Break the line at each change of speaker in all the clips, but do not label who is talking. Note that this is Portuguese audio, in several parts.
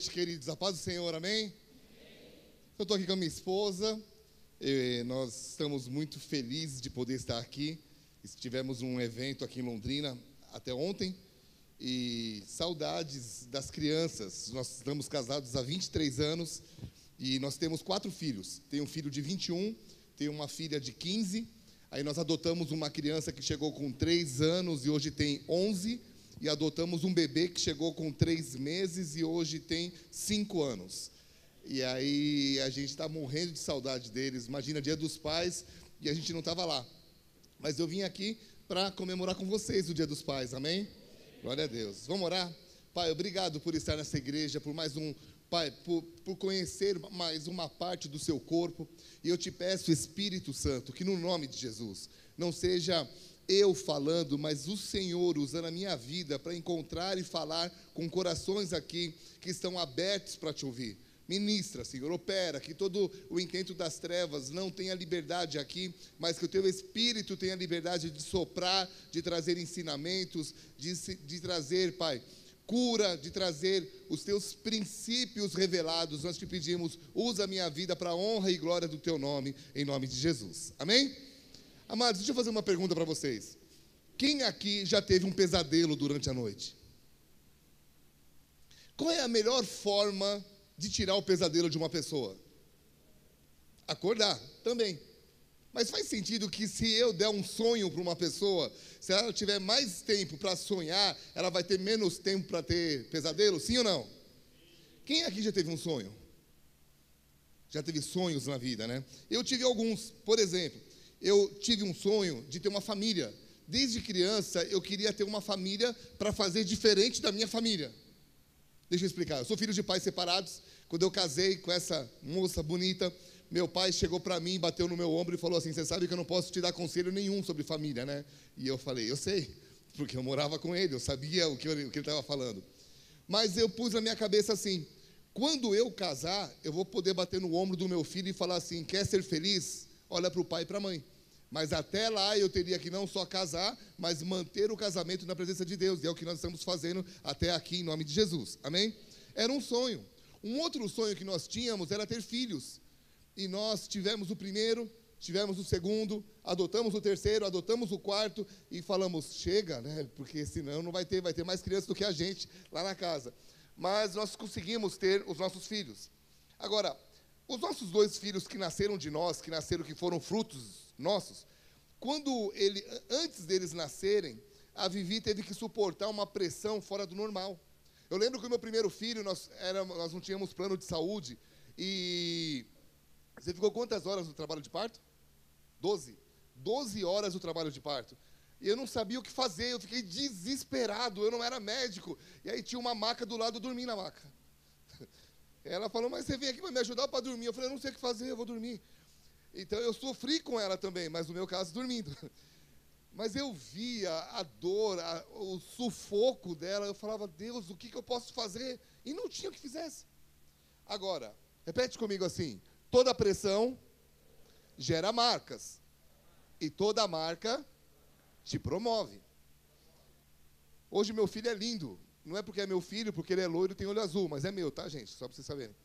Queridos, a paz do Senhor, amém? Eu estou aqui com a minha esposa, nós estamos muito felizes de poder estar aqui. Tivemos um evento aqui em Londrina até ontem, e saudades das crianças. Nós estamos casados há 23 anos, e nós temos 4 filhos. Tenho um filho de 21, tenho uma filha de 15, aí nós adotamos uma criança que chegou com 3 anos e hoje tem 11, e adotamos um bebê que chegou com 3 meses e hoje tem 5 anos. E aí a gente está morrendo de saudade deles. Imagina, Dia dos Pais, e a gente não estava lá. Mas eu vim aqui para comemorar com vocês o Dia dos Pais, amém? Glória a Deus. Vamos orar? Pai, obrigado por estar nessa igreja, por mais um... Pai, por conhecer mais uma parte do seu corpo. E eu te peço, Espírito Santo, que no nome de Jesus, não seja eu falando, mas o Senhor usando a minha vida para encontrar e falar com corações aqui que estão abertos para te ouvir. Ministra, Senhor, opera, que todo o intento das trevas não tenha liberdade aqui, mas que o teu Espírito tenha liberdade de soprar, de trazer ensinamentos, de trazer, Pai, cura, de trazer os teus princípios revelados. Nós te pedimos, usa a minha vida para a honra e glória do teu nome, em nome de Jesus. Amém? Amados, deixa eu fazer uma pergunta para vocês. Quem aqui já teve um pesadelo durante a noite? Qual é a melhor forma de tirar o pesadelo de uma pessoa? Acordar, também. Mas faz sentido que se eu der um sonho para uma pessoa, se ela tiver mais tempo para sonhar, ela vai ter menos tempo para ter pesadelo? Sim ou não? Quem aqui já teve um sonho? Já teve sonhos na vida, né? Eu tive alguns. Por exemplo, eu tive um sonho de ter uma família. Desde criança, eu queria ter uma família para fazer diferente da minha família. Deixa eu explicar. Eu sou filho de pais separados. Quando eu casei com essa moça bonita, meu pai chegou para mim, bateu no meu ombro e falou assim: você sabe que eu não posso te dar conselho nenhum sobre família, né? E eu falei: eu sei, porque eu morava com ele, eu sabia o que ele estava falando. Mas eu pus na minha cabeça assim: quando eu casar, eu vou poder bater no ombro do meu filho e falar assim: quer ser feliz? Olha para o pai e para a mãe. Mas até lá eu teria que não só casar, mas manter o casamento na presença de Deus. E é o que nós estamos fazendo até aqui, em nome de Jesus. Amém? Era um sonho. Um outro sonho que nós tínhamos era ter filhos. E nós tivemos o primeiro, tivemos o segundo, adotamos o terceiro, adotamos o quarto e falamos: chega, né? Porque senão não vai ter mais crianças do que a gente lá na casa. Mas nós conseguimos ter os nossos filhos. Agora, os nossos 2 filhos que nasceram de nós, que foram frutos nossos, antes deles nascerem, a Vivi teve que suportar uma pressão fora do normal. Eu lembro que o meu primeiro filho, nós não tínhamos plano de saúde, e você ficou quantas horas no trabalho de parto? 12. 12 horas no trabalho de parto. E eu não sabia o que fazer, eu fiquei desesperado, eu não era médico. E aí tinha uma maca do lado, eu dormi na maca. Ela falou: mas você vem aqui para me ajudar para dormir? Eu falei: eu não sei o que fazer, eu vou dormir. Então eu sofri com ela também, mas no meu caso dormindo. Mas eu via a dor, o sufoco dela, eu falava: Deus, o que eu posso fazer? E não tinha o que fizesse. Agora, repete comigo assim: toda pressão gera marcas, e toda marca te promove. Hoje meu filho é lindo. Não é porque é meu filho, porque ele é loiro e tem olho azul, mas é meu, tá, gente? Só para vocês saberem.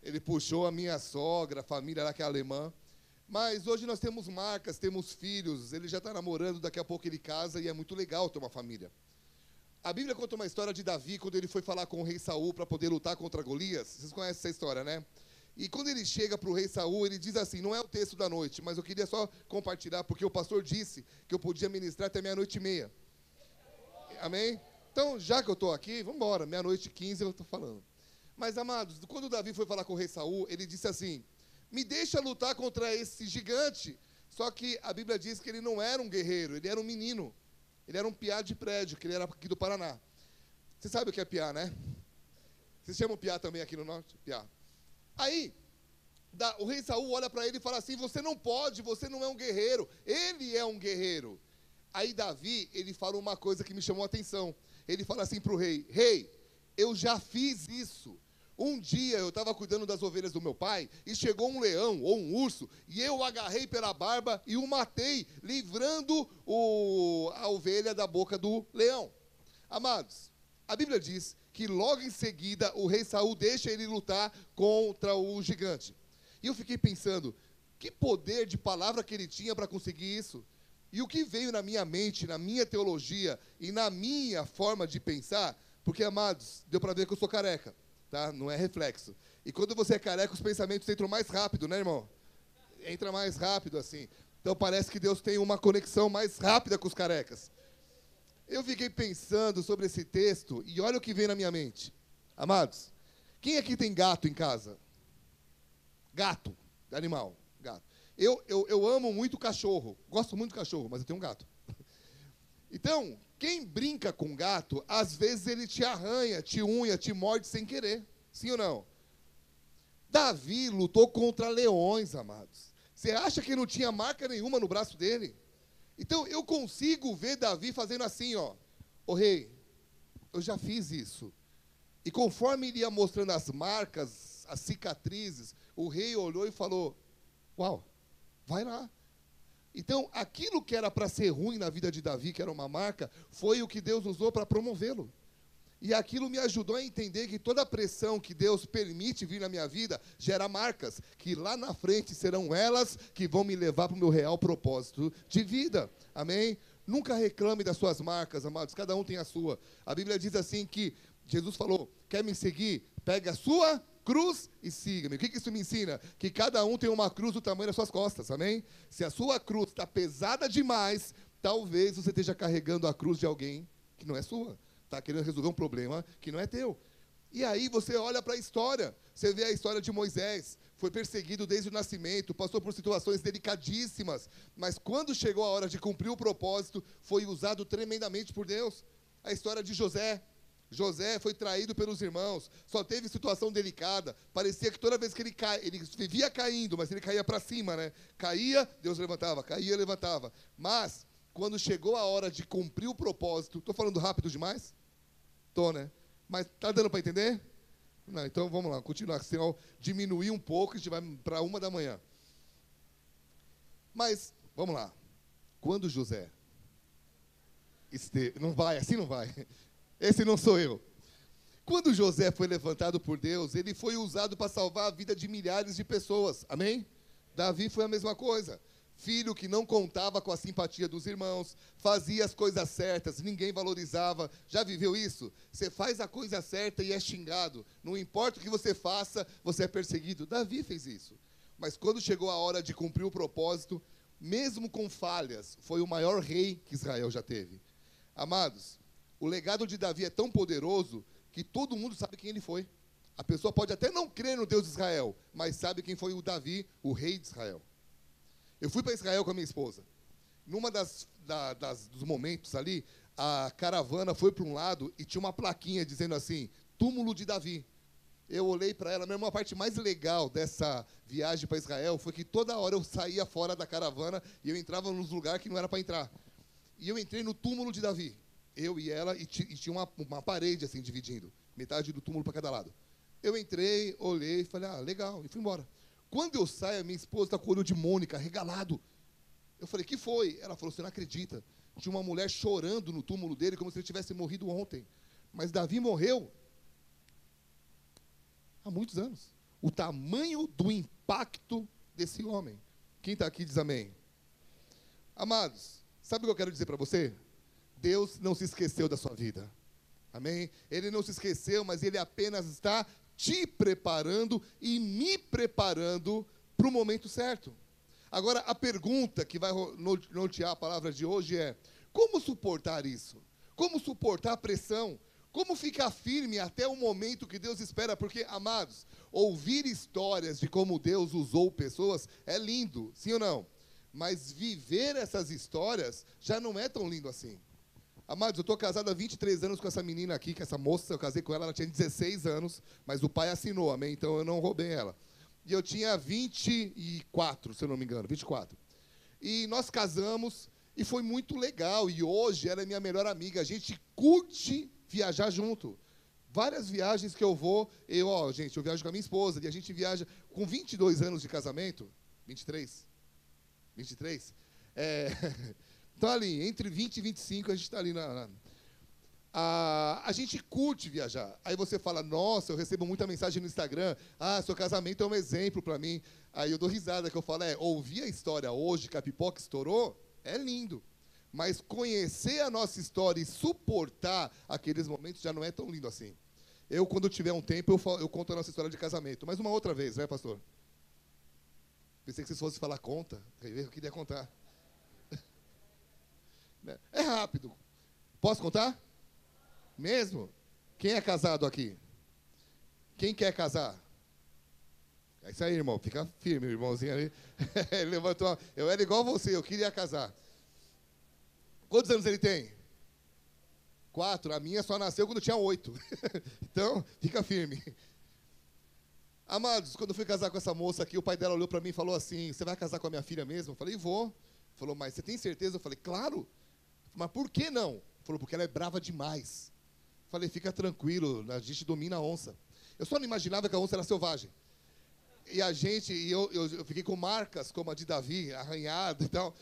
Ele puxou a minha sogra, a família lá que é alemã. Mas hoje nós temos marcas, temos filhos, ele já está namorando, daqui a pouco ele casa, e é muito legal ter uma família. A Bíblia conta uma história de Davi, quando ele foi falar com o rei Saul para poder lutar contra Golias. Vocês conhecem essa história, né? E quando ele chega para o rei Saul, ele diz assim, não é o texto da noite, mas eu queria só compartilhar, porque o pastor disse que eu podia ministrar até 00:30. Amém? Então, já que eu estou aqui, vamos embora, 00:15 eu estou falando. Mas, amados, quando Davi foi falar com o rei Saul, ele disse assim: me deixa lutar contra esse gigante. Só que a Bíblia diz que ele não era um guerreiro, ele era um menino. Ele era um piá de prédio, que ele era aqui do Paraná. Você sabe o que é piá, né? Vocês chamam piá também aqui no norte? Piá. Aí, o rei Saul olha para ele e fala assim: você não pode, você não é um guerreiro. Ele é um guerreiro. Aí Davi, ele fala uma coisa que me chamou a atenção. Ele fala assim para o rei: rei, eu já fiz isso. Um dia eu estava cuidando das ovelhas do meu pai e chegou um leão ou um urso e eu o agarrei pela barba e o matei, livrando a ovelha da boca do leão. Amados, a Bíblia diz que logo em seguida o rei Saul deixa ele lutar contra o gigante. E eu fiquei pensando, que poder de palavra que ele tinha para conseguir isso? E o que veio na minha mente, na minha teologia e na minha forma de pensar, porque, amados, deu para ver que eu sou careca, tá? Não é reflexo. E quando você é careca, os pensamentos entram mais rápido, né, irmão? Entra mais rápido, assim. Então parece que Deus tem uma conexão mais rápida com os carecas. Eu fiquei pensando sobre esse texto e olha o que vem na minha mente. Amados, quem aqui tem gato em casa? Gato, animal, gato. Eu amo muito cachorro, gosto muito de cachorro, mas eu tenho um gato. Então, quem brinca com gato, às vezes ele te arranha, te unha, te morde sem querer. Sim ou não? Davi lutou contra leões, amados. Você acha que não tinha marca nenhuma no braço dele? Então, eu consigo ver Davi fazendo assim, ó. Ô rei, eu já fiz isso. E conforme ele ia mostrando as marcas, as cicatrizes, o rei olhou e falou, uau, vai lá. Então, aquilo que era para ser ruim na vida de Davi, que era uma marca, foi o que Deus usou para promovê-lo. E aquilo me ajudou a entender que toda a pressão que Deus permite vir na minha vida gera marcas, que lá na frente serão elas que vão me levar para o meu real propósito de vida. Amém? Nunca reclame das suas marcas, amados, cada um tem a sua. A Bíblia diz assim que Jesus falou, quer me seguir? Pega a sua cruz e siga-me. O que isso me ensina? Que cada um tem uma cruz do tamanho das suas costas, amém? Se a sua cruz está pesada demais, talvez você esteja carregando a cruz de alguém que não é sua. Está querendo resolver um problema que não é teu. E aí você olha para a história, você vê a história de Moisés, foi perseguido desde o nascimento, passou por situações delicadíssimas, mas quando chegou a hora de cumprir o propósito, foi usado tremendamente por Deus. A história de José. José foi traído pelos irmãos, só teve situação delicada, parecia que toda vez que ele vivia caindo, mas ele caía para cima, né? Caía, Deus levantava, caía, levantava. Mas, quando chegou a hora de cumprir o propósito, estou falando rápido demais? Estou, né? Mas está dando para entender? Não, então vamos lá, continuar, senão diminuir um pouco, a gente vai para 1h. Mas, vamos lá, quando José não vai, assim não vai. Esse não sou eu. Quando José foi levantado por Deus, ele foi usado para salvar a vida de milhares de pessoas. Amém? Davi foi a mesma coisa. Filho que não contava com a simpatia dos irmãos, fazia as coisas certas, ninguém valorizava. Já viveu isso? Você faz a coisa certa e é xingado. Não importa o que você faça, você é perseguido. Davi fez isso. Mas quando chegou a hora de cumprir o propósito, mesmo com falhas, foi o maior rei que Israel já teve. Amados, o legado de Davi é tão poderoso que todo mundo sabe quem ele foi. A pessoa pode até não crer no Deus de Israel, mas sabe quem foi o Davi, o rei de Israel. Eu fui para Israel com a minha esposa. Numa dos momentos ali, a caravana foi para um lado e tinha uma plaquinha dizendo assim, túmulo de Davi. Eu olhei para ela, mesmo a parte mais legal dessa viagem para Israel foi que toda hora eu saía fora da caravana e eu entrava nos lugares que não era para entrar. E eu entrei no túmulo de Davi. Eu e ela, e tinha uma parede assim, dividindo. Metade do túmulo para cada lado. Eu entrei, olhei, falei, legal, e fui embora. Quando eu saio, a minha esposa está com o olho de Mônica, regalado. Eu falei, que foi? Ela falou, você não acredita. Tinha uma mulher chorando no túmulo dele, como se ele tivesse morrido ontem. Mas Davi morreu há muitos anos. O tamanho do impacto desse homem. Quem está aqui diz amém. Amados, sabe o que eu quero dizer para você? Deus não se esqueceu da sua vida. Amém? Ele não se esqueceu, mas Ele apenas está te preparando e me preparando para o momento certo. Agora, a pergunta que vai nortear a palavra de hoje é, como suportar isso? Como suportar a pressão? Como ficar firme até o momento que Deus espera? Porque, amados, ouvir histórias de como Deus usou pessoas é lindo, sim ou não? Mas viver essas histórias já não é tão lindo assim. Amados, eu estou casado há 23 anos com essa menina aqui, com essa moça, eu casei com ela, ela tinha 16 anos, mas o pai assinou, amém? Então eu não roubei ela. E eu tinha 24, se eu não me engano, 24. E nós casamos, e foi muito legal, e hoje ela é minha melhor amiga, a gente curte viajar junto. Várias viagens que eu vou, gente, eu viajo com a minha esposa, e a gente viaja com 22 anos de casamento, 23? Então, ali, entre 20 e 25, a gente está ali a gente curte viajar. Aí você fala, nossa, eu recebo muita mensagem no Instagram, seu casamento é um exemplo para mim. Aí eu dou risada, que eu falo, ouvir a história hoje, que a pipoca estourou, é lindo. Mas conhecer a nossa história e suportar aqueles momentos já não é tão lindo assim. Eu, quando tiver um tempo, eu conto a nossa história de casamento. Mas uma outra vez, né, pastor? Pensei que vocês fossem falar conta. Eu queria contar. É rápido. Posso contar? Mesmo? Quem é casado aqui? Quem quer casar? É isso aí, irmão. Fica firme, irmãozinho ali. Ele levantou. Eu era igual você, eu queria casar. Quantos anos ele tem? 4. A minha só nasceu quando tinha 8. Então, fica firme. Amados, quando eu fui casar com essa moça aqui, o pai dela olhou para mim e falou assim, você vai casar com a minha filha mesmo? Eu falei, vou. Ele falou, mas você tem certeza? Eu falei, claro. Mas por que não? Ele falou, porque ela é brava demais. Eu falei, fica tranquilo, a gente domina a onça. Eu só não imaginava que a onça era selvagem. E eu fiquei com marcas como a de Davi, arranhado e tal.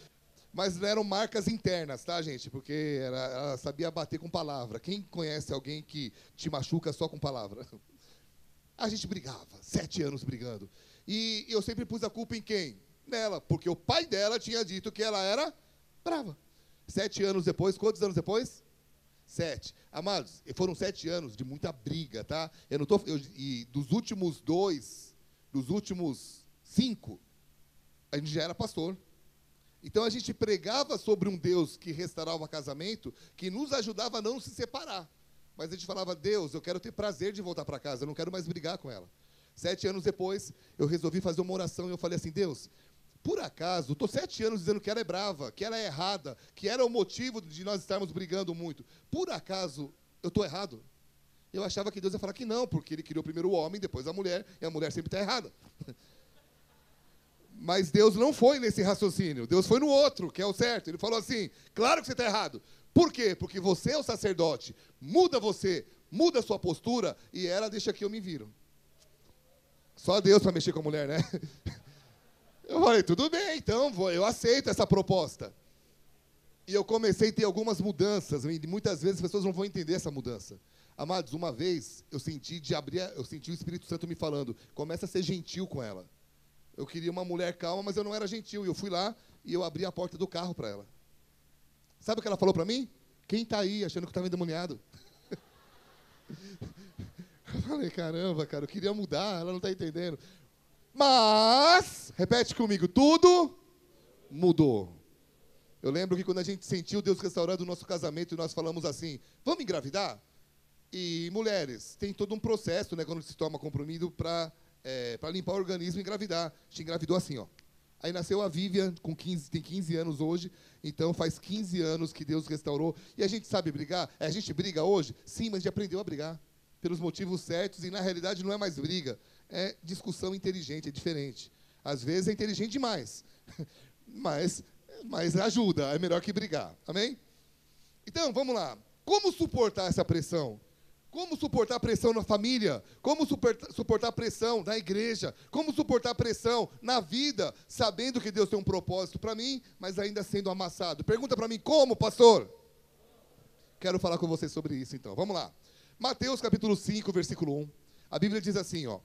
Mas não eram marcas internas, tá, gente? Porque ela sabia bater com palavra. Quem conhece alguém que te machuca só com palavra? A gente brigava, 7 anos brigando. E eu sempre pus a culpa em quem? Nela, porque o pai dela tinha dito que ela era brava. 7 anos depois, quantos anos depois? 7. Amados, foram 7 anos de muita briga, tá? E dos últimos 5, a gente já era pastor. Então a gente pregava sobre um Deus que restaurava o casamento, que nos ajudava a não se separar. Mas a gente falava, Deus, eu quero ter prazer de voltar para casa, eu não quero mais brigar com ela. 7 anos depois, eu resolvi fazer uma oração e eu falei assim, Deus, por acaso, estou 7 anos dizendo que ela é brava, que ela é errada, que era o motivo de nós estarmos brigando muito. Por acaso, eu estou errado? Eu achava que Deus ia falar que não, porque Ele criou primeiro o homem, depois a mulher, e a mulher sempre está errada. Mas Deus não foi nesse raciocínio, Deus foi no outro, que é o certo. Ele falou assim, claro que você está errado. Por quê? Porque você é o sacerdote, muda você, muda a sua postura, e ela deixa que eu me viro. Só Deus para mexer com a mulher, né? Eu falei, tudo bem, então, eu aceito essa proposta. E eu comecei a ter algumas mudanças, e muitas vezes as pessoas não vão entender essa mudança. Amados, uma vez eu senti o Espírito Santo me falando, começa a ser gentil com ela. Eu queria uma mulher calma, mas eu não era gentil. E eu fui lá e eu abri a porta do carro para ela. Sabe o que ela falou para mim? Quem está aí achando que estava endemoniado? Eu falei, caramba, cara, eu queria mudar, ela não está entendendo. Mas, repete comigo, tudo mudou. Eu lembro que quando a gente sentiu Deus restaurando o nosso casamento e nós falamos assim, vamos engravidar? E mulheres, tem todo um processo, né, quando se toma compromisso para limpar o organismo e engravidar. A gente engravidou assim, ó. Aí nasceu a Vivian, tem 15 anos hoje, então faz 15 anos que Deus restaurou. E a gente sabe brigar? A gente briga hoje? Sim, mas a gente aprendeu a brigar pelos motivos certos, e na realidade não é mais briga, é discussão inteligente, é diferente. Às vezes é inteligente demais, mas ajuda, é melhor que brigar, amém? Então, vamos lá. Como suportar essa pressão? Como suportar a pressão na família? Como suportar a pressão na igreja? Como suportar a pressão na vida, sabendo que Deus tem um propósito para mim, mas ainda sendo amassado? Pergunta para mim, como, pastor? Quero falar com você sobre isso, então. Vamos lá. Mateus, capítulo 5, versículo 1. A Bíblia diz assim, ó.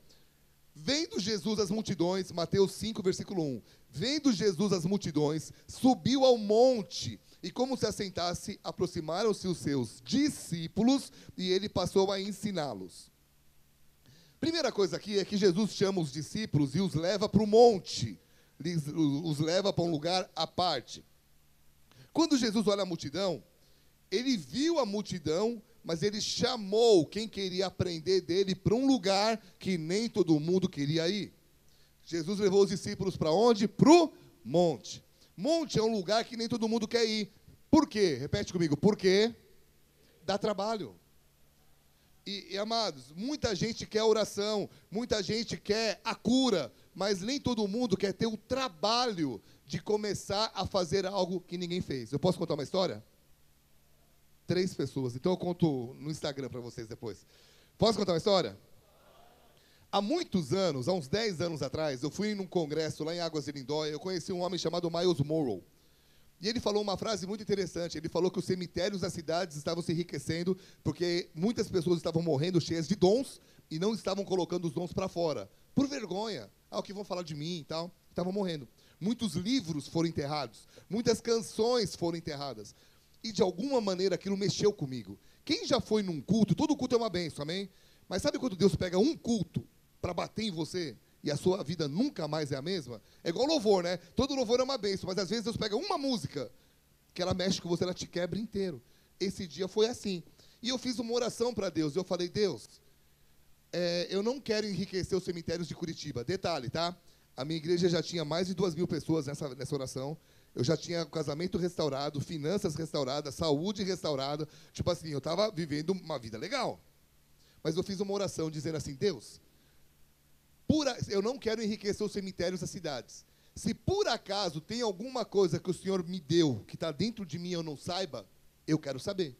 Vendo Jesus as multidões, Mateus 5, versículo 1. Vendo Jesus as multidões, subiu ao monte, e como se assentasse, aproximaram-se os seus discípulos, e ele passou a ensiná-los. Primeira coisa aqui é que Jesus chama os discípulos e os leva para o monte, os leva para um lugar à parte. Quando Jesus olha a multidão, ele viu a multidão, mas ele chamou quem queria aprender dele para um lugar que nem todo mundo queria ir. Jesus levou os discípulos para onde? Para o monte. Monte é um lugar que nem todo mundo quer ir. Por quê? Repete comigo. Por quê? Dá trabalho. E, amados, muita gente quer oração, muita gente quer a cura, mas nem todo mundo quer ter o trabalho de começar a fazer algo que ninguém fez. Eu posso contar uma história? 3 pessoas. Então eu conto no Instagram para vocês depois. Posso contar uma história? Há muitos anos, há uns 10 anos atrás, eu fui num congresso lá em Águas de Lindóia, eu conheci um homem chamado Myles Morrow. E ele falou uma frase muito interessante. Ele falou que os cemitérios das cidades estavam se enriquecendo porque muitas pessoas estavam morrendo cheias de dons e não estavam colocando os dons para fora, por vergonha. O que vão falar de mim e tal. Estavam morrendo. Muitos livros foram enterrados. Muitas canções foram enterradas. E, de alguma maneira, aquilo mexeu comigo. Quem já foi num culto, todo culto é uma bênção, amém? Mas sabe quando Deus pega um culto para bater em você e a sua vida nunca mais é a mesma? É igual louvor, né? Todo louvor é uma bênção, mas às vezes Deus pega uma música que ela mexe com você, ela te quebra inteiro. Esse dia foi assim. E eu fiz uma oração para Deus. Eu falei, Deus, eu não quero enriquecer os cemitérios de Curitiba. Detalhe, tá? A minha igreja já tinha mais de 2.000 pessoas nessa oração. Eu já tinha casamento restaurado, finanças restauradas, saúde restaurada. Tipo assim, eu estava vivendo uma vida legal. Mas eu fiz uma oração dizendo assim, Deus, eu não quero enriquecer os cemitérios das cidades. Se por acaso tem alguma coisa que o Senhor me deu, que está dentro de mim e eu não saiba, eu quero saber.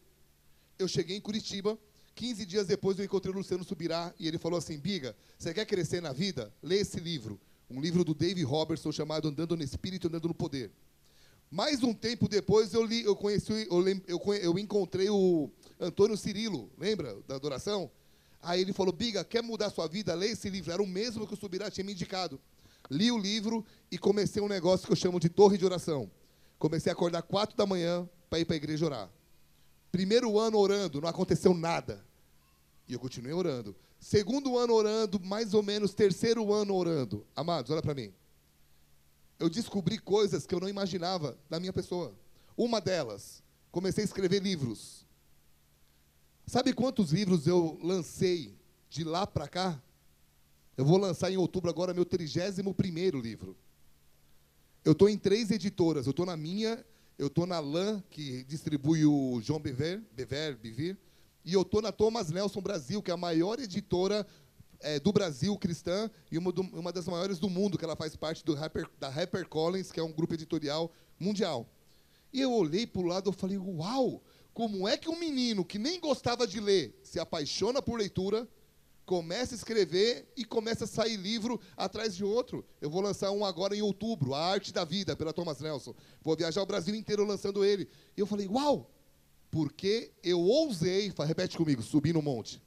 Eu cheguei em Curitiba, 15 dias depois eu encontrei o Luciano Subirá, e ele falou assim, Biga, você quer crescer na vida? Lê esse livro. Um livro do Dave Robertson chamado Andando no Espírito, Andando no Poder. Mais um tempo depois, eu encontrei o Antônio Cirilo, lembra da adoração? Aí ele falou, Biga, quer mudar sua vida? Lê esse livro. Era o mesmo que o Subirá tinha me indicado. Li o livro e comecei um negócio que eu chamo de torre de oração. Comecei a acordar 4 da manhã para ir para a igreja orar. Primeiro ano orando, não aconteceu nada. E eu continuei orando. Segundo ano orando, mais ou menos, terceiro ano orando. Amados, olha para mim. Eu descobri coisas que eu não imaginava da minha pessoa. Uma delas, comecei a escrever livros. Sabe quantos livros eu lancei de lá para cá? Eu vou lançar em outubro agora meu 31º livro. Eu estou em 3 editoras. Eu estou na minha, eu estou na LAN, que distribui o João Bevir, e eu estou na Thomas Nelson Brasil, que é a maior editora do Brasil cristã e uma das maiores do mundo, que ela faz parte da HarperCollins, que é um grupo editorial mundial. E eu olhei para o lado e falei, uau, como é que um menino que nem gostava de ler se apaixona por leitura, começa a escrever e começa a sair livro atrás de outro. Eu vou lançar um agora em outubro, A Arte da Vida, pela Thomas Nelson. Vou viajar o Brasil inteiro lançando ele. E eu falei, uau, porque eu ousei, repete comigo, subir no monte.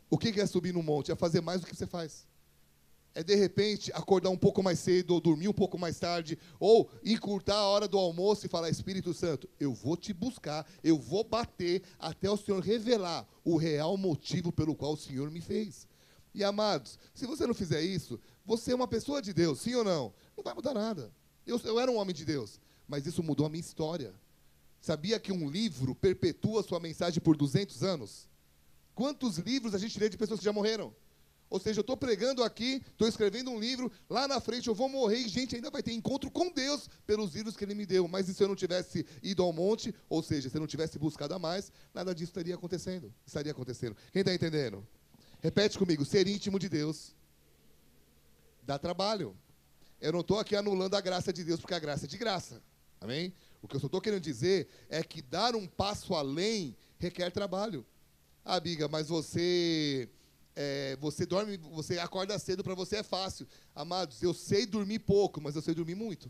O que é subir no monte? É fazer mais do que você faz. É, de repente, acordar um pouco mais cedo, ou dormir um pouco mais tarde, ou encurtar a hora do almoço e falar, Espírito Santo, eu vou te buscar, eu vou bater até o Senhor revelar o real motivo pelo qual o Senhor me fez. E, amados, se você não fizer isso, você é uma pessoa de Deus, sim ou não? Não vai mudar nada. Eu era um homem de Deus, mas isso mudou a minha história. Sabia que um livro perpetua sua mensagem por 200 anos? Quantos livros a gente lê de pessoas que já morreram? Ou seja, eu estou pregando aqui, estou escrevendo um livro, lá na frente eu vou morrer e gente ainda vai ter encontro com Deus pelos livros que Ele me deu. Mas se eu não tivesse ido ao monte, ou seja, se eu não tivesse buscado a mais, nada disso estaria acontecendo. Quem está entendendo? Repete comigo, ser íntimo de Deus dá trabalho. Eu não estou aqui anulando a graça de Deus, porque a graça é de graça. Amém? O que eu só estou querendo dizer é que dar um passo além requer trabalho. Ah, Biga, mas você dorme, você acorda cedo, para você é fácil. Amados, eu sei dormir pouco, mas eu sei dormir muito.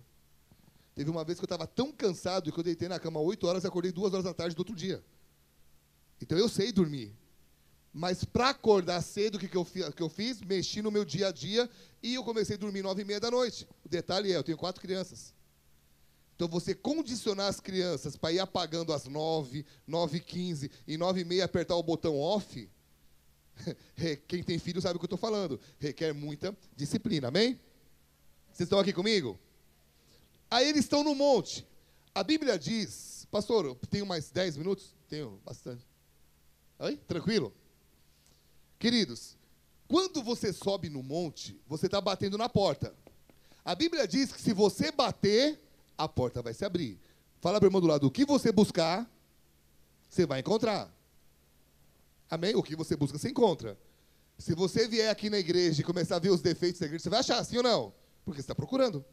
Teve uma vez que eu estava tão cansado que eu deitei na cama 8 horas e acordei 2 horas da tarde do outro dia. Então eu sei dormir. Mas para acordar cedo, o que eu fiz? Mexi no meu dia a dia e eu comecei a dormir 9h30 da noite. O detalhe é, eu tenho 4 crianças. Então, você condicionar as crianças para ir apagando às 9, 9h15 e 9h30 apertar o botão off, quem tem filho sabe o que eu estou falando. Requer muita disciplina, amém? Vocês estão aqui comigo? Aí eles estão no monte. A Bíblia diz, pastor, eu tenho mais 10 minutos? Tenho bastante. Oi? Tranquilo? Queridos, quando você sobe no monte, você está batendo na porta. A Bíblia diz que se você bater, a porta vai se abrir. Fala para o irmão do lado, o que você buscar, você vai encontrar. Amém? O que você busca, você encontra. Se você vier aqui na igreja e começar a ver os defeitos da igreja, você vai achar, sim ou não? Porque você está procurando.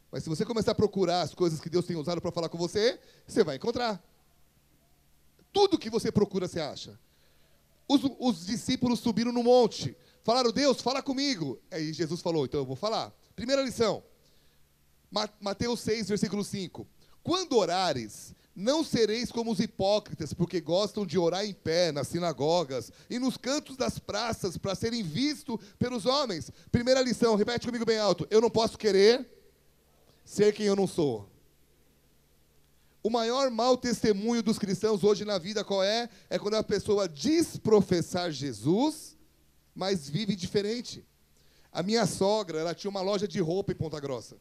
Mas se você começar a procurar as coisas que Deus tem usado para falar com você, você vai encontrar. Tudo que você procura, você acha. Os discípulos subiram no monte. Falaram, Deus, fala comigo. Aí Jesus falou, então eu vou falar. Primeira lição. Mateus 6, versículo 5. quando orares, não sereis como os hipócritas, porque gostam de orar em pé nas sinagogas e nos cantos das praças para serem vistos pelos homens. Primeira lição, repete comigo bem alto. Eu não posso querer ser quem eu não sou. O maior mau testemunho dos cristãos hoje na vida qual é? É quando a pessoa diz professar Jesus, mas vive diferente. A minha sogra, ela tinha uma loja de roupa em Ponta Grossa.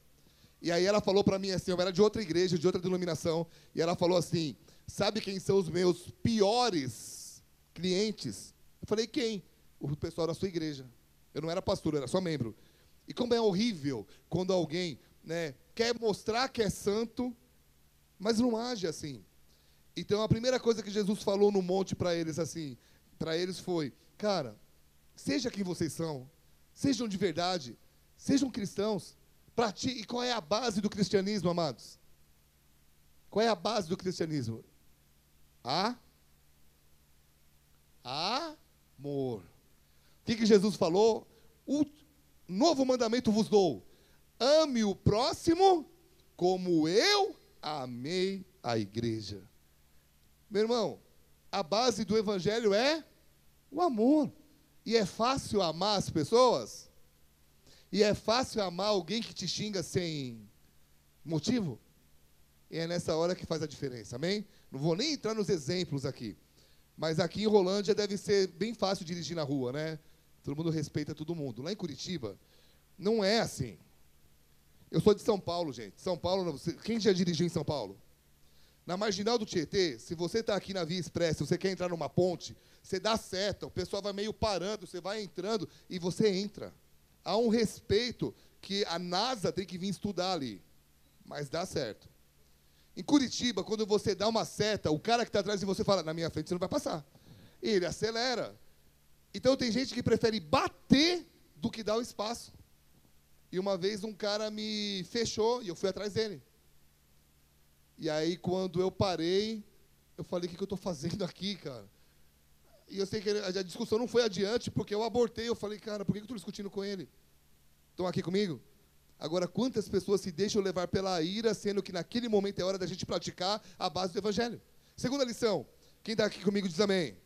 E aí ela falou para mim assim, eu era de outra igreja, de outra denominação, e ela falou assim, sabe quem são os meus piores clientes? Eu falei, quem? O pessoal da sua igreja. Eu não era pastor, eu era só membro. E como é horrível quando alguém, né, quer mostrar que é santo, mas não age assim. Então, a primeira coisa que Jesus falou no monte para eles, assim, para eles foi, cara, seja quem vocês são, sejam de verdade, sejam cristãos. E qual é a base do cristianismo, amados? Qual é a base do cristianismo? Amor. O que Jesus falou? O novo mandamento vos dou. Ame o próximo como eu amei a igreja. Meu irmão, a base do evangelho é o amor. E é fácil amar as pessoas? E é fácil amar alguém que te xinga sem motivo? E é nessa hora que faz a diferença, amém? Não vou nem entrar nos exemplos aqui. Mas aqui em Rolândia deve ser bem fácil dirigir na rua, né? Todo mundo respeita todo mundo. Lá em Curitiba, não é assim. Eu sou de São Paulo, gente. São Paulo, quem já dirigiu em São Paulo? Na Marginal do Tietê, se você está aqui na Via Expressa, você quer entrar numa ponte, você dá seta, o pessoal vai meio parando, você vai entrando e você entra. Há um respeito que a NASA tem que vir estudar ali, mas dá certo. Em Curitiba, quando você dá uma seta, o cara que está atrás de você fala, na minha frente você não vai passar. E ele acelera. Então tem gente que prefere bater do que dar o espaço. E uma vez um cara me fechou e eu fui atrás dele. E aí, quando eu parei, eu falei, o que eu estou fazendo aqui, cara? E eu sei que a discussão não foi adiante, porque eu abortei. Eu falei, cara, por que eu estou discutindo com ele? Estão aqui comigo? Agora, quantas pessoas se deixam levar pela ira, sendo que naquele momento é hora da gente praticar a base do evangelho? Segunda lição. Quem está aqui comigo diz amém.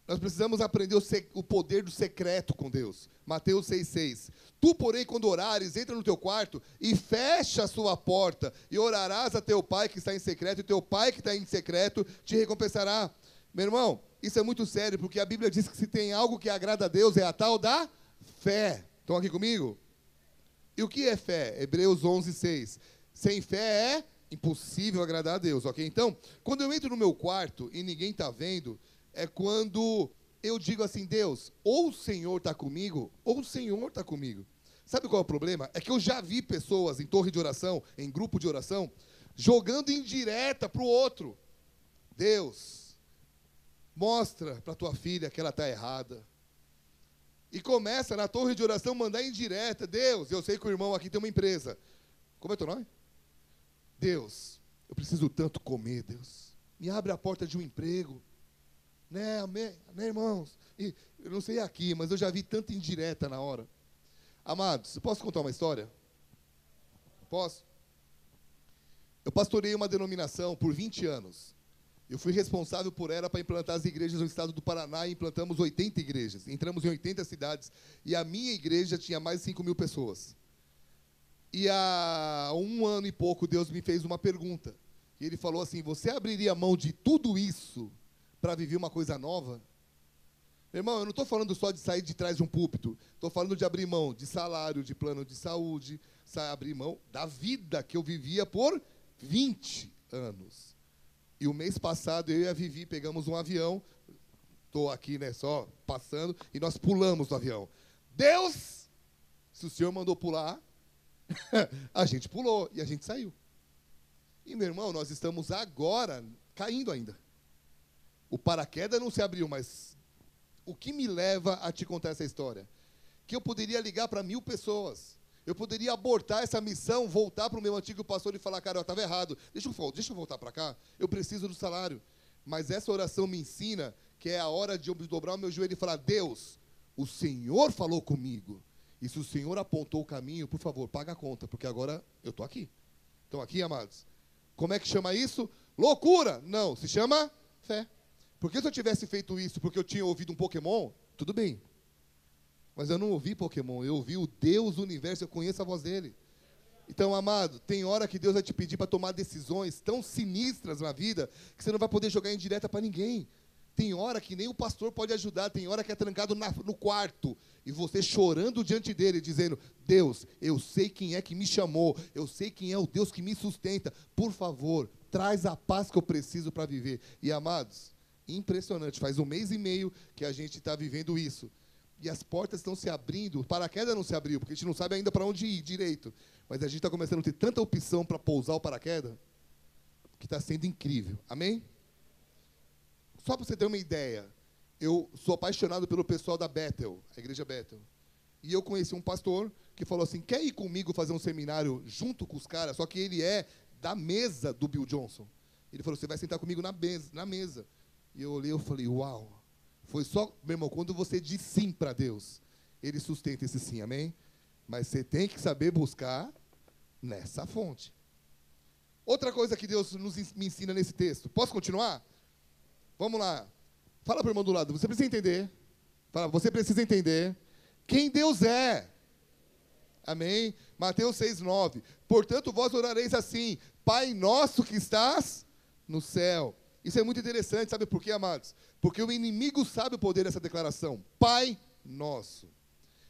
Nós precisamos aprender o poder do secreto com Deus. Mateus 6,6. Tu, porém, quando orares, entra no teu quarto e fecha a sua porta, e orarás a teu pai que está em secreto, e teu pai que está em secreto te recompensará. Meu irmão, isso é muito sério, porque a Bíblia diz que se tem algo que agrada a Deus, é a tal da fé. Estão aqui comigo? E o que é fé? Hebreus 11,6. Sem fé é impossível agradar a Deus, ok? Então, quando eu entro no meu quarto e ninguém está vendo, é quando eu digo assim, Deus, ou o Senhor está comigo, ou o Senhor está comigo. Sabe qual é o problema? É que eu já vi pessoas em torre de oração, em grupo de oração, jogando indireta para o outro. Deus, mostra para tua filha que ela está errada. E começa na torre de oração mandar indireta. Deus, eu sei que o irmão aqui tem uma empresa. Como é teu nome? Deus, eu preciso tanto comer, Deus. Me abre a porta de um emprego. Né, irmãos? E, eu não sei aqui, mas eu já vi tanta indireta na hora. Amados, eu posso contar uma história? Posso? Eu pastorei uma denominação por 20 anos. Eu fui responsável por ela para implantar as igrejas no estado do Paraná e implantamos 80 igrejas. Entramos em 80 cidades e a minha igreja tinha mais de 5.000 pessoas. E há 1 ano e pouco Deus me fez uma pergunta. E Ele falou assim, você abriria mão de tudo isso para viver uma coisa nova? Meu irmão, eu não estou falando só de sair de trás de um púlpito. Estou falando de abrir mão de salário, de plano de saúde, abrir mão da vida que eu vivia por 20 anos. E o mês passado, eu e a Vivi pegamos um avião, estou aqui, né, só passando, e nós pulamos do avião. Deus, se o Senhor mandou pular, a gente pulou e a gente saiu. E, meu irmão, nós estamos agora caindo ainda. O paraquedas não se abriu, mas o que me leva a te contar essa história? Que eu poderia ligar para 1.000 pessoas. Eu poderia abortar essa missão, voltar para o meu antigo pastor e falar, cara, eu estava errado. Deixa eu voltar para cá. Eu preciso do salário. Mas essa oração me ensina que é a hora de eu dobrar o meu joelho e falar, Deus, o Senhor falou comigo. E se o Senhor apontou o caminho, por favor, paga a conta, porque agora eu estou aqui. Estão aqui, amados? Como é que chama isso? Loucura! Não, se chama fé. Porque se eu tivesse feito isso porque eu tinha ouvido um Pokémon, tudo bem. Mas eu não ouvi Pokémon, eu ouvi o Deus do universo, eu conheço a voz dele. Então, amado, tem hora que Deus vai te pedir para tomar decisões tão sinistras na vida que você não vai poder jogar em direta para ninguém. Tem hora que nem o pastor pode ajudar, tem hora que é trancado no quarto e você chorando diante dele, dizendo: Deus, eu sei quem é que me chamou, eu sei quem é o Deus que me sustenta, por favor, traz a paz que eu preciso para viver. E, amados, impressionante, faz 1 mês e meio que a gente está vivendo isso. E as portas estão se abrindo, o paraquedas não se abriu, porque a gente não sabe ainda para onde ir direito. Mas a gente está começando a ter tanta opção para pousar o paraquedas, que está sendo incrível. Amém? Só para você ter uma ideia, eu sou apaixonado pelo pessoal da Bethel, a igreja Bethel. E eu conheci um pastor que falou assim: quer ir comigo fazer um seminário junto com os caras? Só que ele é da mesa do Bill Johnson. Ele falou: você vai sentar comigo na mesa. E eu olhei e falei: uau. Foi só, meu irmão, quando você diz sim para Deus, Ele sustenta esse sim, amém? Mas você tem que saber buscar nessa fonte. Outra coisa que Deus me ensina nesse texto. Posso continuar? Vamos lá. Fala para o irmão do lado. Você precisa entender. Fala, você precisa entender quem Deus é. Amém? Mateus 6:9. Portanto, vós orareis assim: Pai nosso que estás no céu. Isso é muito interessante, sabe por quê, amados? Porque o inimigo sabe o poder dessa declaração. Pai nosso.